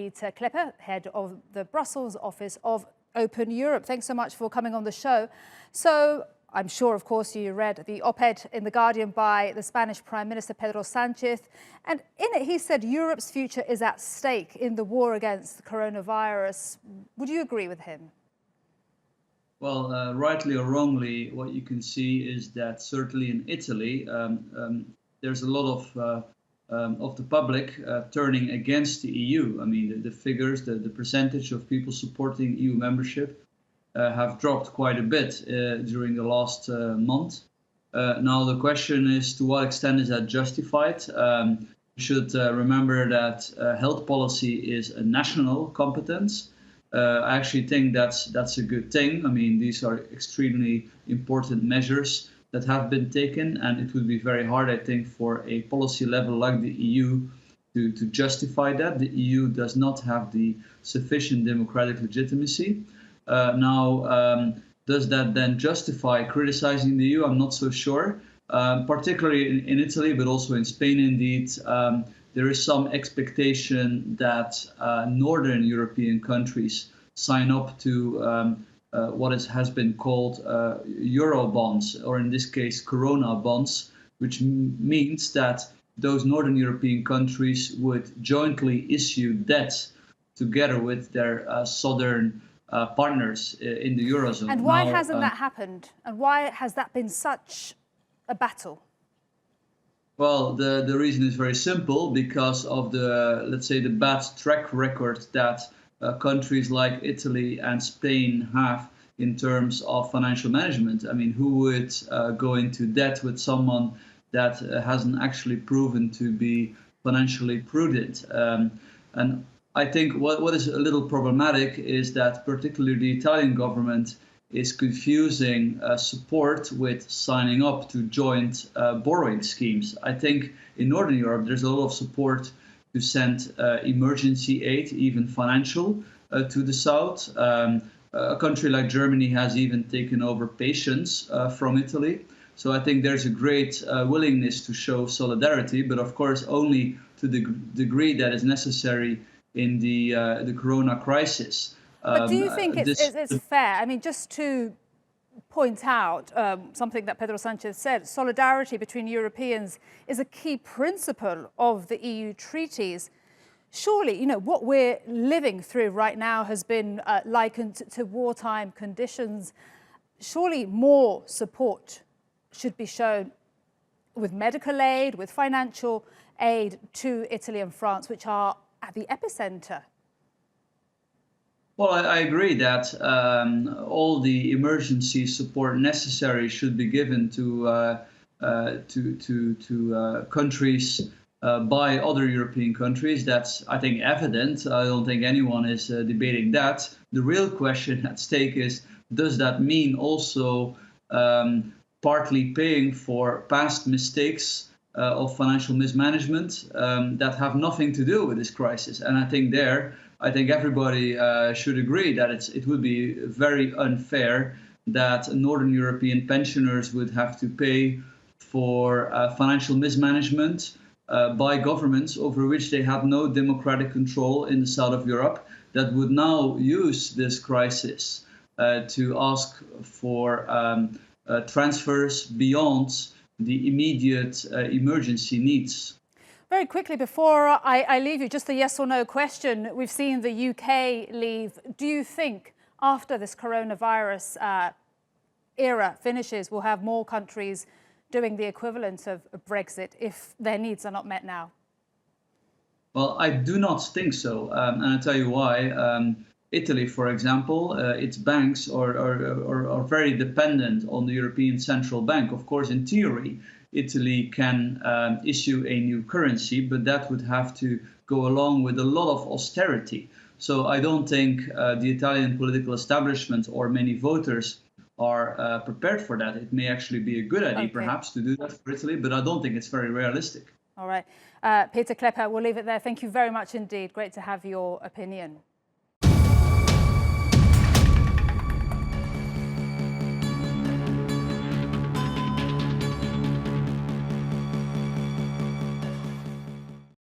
Pieter Cleppe, head of the Brussels office of Open Europe. Thanks so much for coming on the show. So I'm sure, of course, you read the op-ed in The Guardian by the Spanish Prime Minister Pedro Sánchez. And in it, he said Europe's future is at stake in the war against the coronavirus. Would you agree with him? Well, rightly or wrongly, what you can see is that certainly in Italy, there's a lot of the public turning against the EU. I mean, the figures, the percentage of people supporting EU membership have dropped quite a bit during the last month. Now, the question is, to what extent is that justified? We should remember that health policy is a national competence. I actually think that's a good thing. I mean, these are extremely important measures that have been taken, and it would be very hard, I think, for a policy level like the EU to justify that. The EU does not have the sufficient democratic legitimacy. Does that then justify criticizing the EU? I'm not so sure. Particularly in Italy, but also in Spain, indeed, there is some expectation that northern European countries sign up to what has been called Euro bonds, or in this case, Corona bonds, which means that those northern European countries would jointly issue debt together with their southern partners in the Eurozone. And why hasn't that happened? And why has that been such a battle? Well, the reason is very simple, because of the, let's say, the bad track record that countries like Italy and Spain have in terms of financial management. I mean, who would go into debt with someone that hasn't actually proven to be financially prudent? And I think what is a little problematic is that particularly the Italian government is confusing support with signing up to joint borrowing schemes. I think in Northern Europe, there's a lot of support to send emergency aid, even financial, to the south. A country like Germany has even taken over patients from Italy. So I think there's a great willingness to show solidarity, but of course only to the degree that is necessary in the corona crisis. But do you think it's fair? I mean, just to point out something that Pedro Sánchez said, solidarity between Europeans is a key principle of the EU treaties. Surely, what we're living through right now has been likened to wartime conditions. Surely more support should be shown with medical aid, with financial aid to Italy and France, which are at the epicenter. Well, I agree that all the emergency support necessary should be given to countries by other European countries. That's, I think, evident. I don't think anyone is debating that. The real question at stake is, does that mean also partly paying for past mistakes of financial mismanagement that have nothing to do with this crisis? And I think everybody should agree that it would be very unfair that Northern European pensioners would have to pay for financial mismanagement by governments over which they had no democratic control in the south of Europe, that would now use this crisis to ask for transfers beyond the immediate emergency needs. Very quickly, before I leave you, just a yes or no question. We've seen the UK leave. Do you think after this coronavirus era finishes, we'll have more countries doing the equivalent of Brexit if their needs are not met now? Well, I do not think so. And I'll tell you why. Italy, for example, its banks are very dependent on the European Central Bank. Of course, in theory, Italy can issue a new currency, but that would have to go along with a lot of austerity. So I don't think the Italian political establishment or many voters are prepared for that. It may actually be a good idea, perhaps, to do that for Italy, but I don't think it's very realistic. All right. Pieter Cleppe, we'll leave it there. Thank you very much indeed. Great to have your opinion.